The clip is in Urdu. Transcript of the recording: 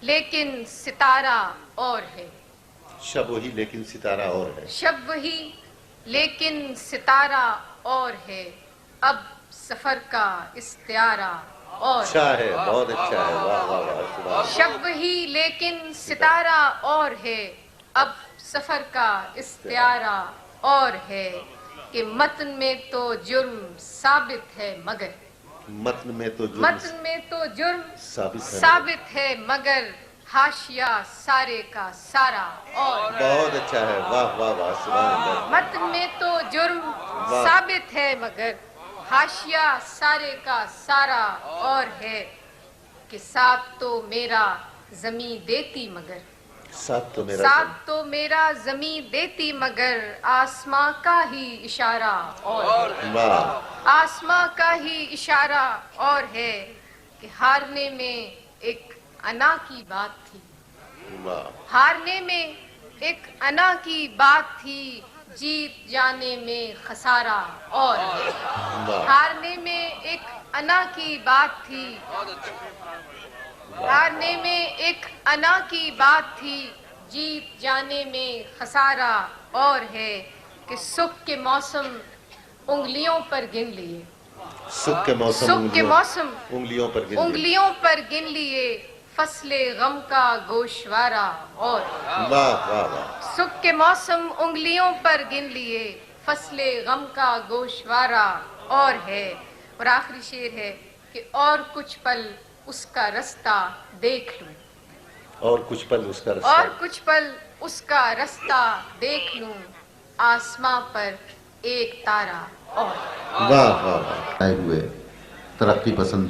لیکن ستارہ اور ہے. شب وہی لیکن ستارہ اور ہے. شب وہی لیکن ستارہ اور ہے. اب سفر کا استعارہ اور اچھا ہے، بہت اچھا ہے. واہ واہ واہ، سبحان اللہ. شب وہی لیکن ستارہ اور ہے. اب سفر کا استعارہ اور ہے کہ متن میں تو جرم ثابت ہے مگر متن میں تو متن میں تو جرم ثابت ہے. ثابت ہے مگر حاشیہ سارے کا سارا اور بہت اچھا ہے. واہ واہ واہ، سبحان اللہ. متن میں تو جرم ثابت ہے مگر حاشیہ سارے کا سارا اور ہے کہ ساتھ تو میرا زمین دیتی مگر ساتھ تو میرا ساتھ تو میرا زمین دیتی مگر آسماں کا ہی اشارہ اور واہ. آسماں کا ہی اشارہ اور ہے کہ ہارنے میں ایک انا کی بات تھی. واہ. ہارنے میں ایک انا کی بات تھی. جیت جانے میں خسارہ اور ہے. واہ. ہارنے میں ایک انا کی بات تھی. ہارنے میں ایک انا کی بات تھی. جیت جانے میں خسارہ اور ہے کہ سکھ کے موسم انگلیوں پر گن لیے. سکھ کے موسم سکھ کے موسم انگلیوں پر گن لیے. انگلیوں پر گن لیے. فصل غم کا گوشوارہ اور واہ واہ واہ. سکھ کے موسم انگلیوں پر گن لیے. فصل غم کا گوشوارہ اور ہے. اور آخری شعر ہے کہ اور کچھ پل اس کا رستہ دیکھ لوں. اور کچھ پل اس کا اور رستہ. کچھ پل اس کا رستہ دیکھ لوں. آسماں پر ایک تارا اور واہ واہ واہ. آئے ہوئے ترقی پسند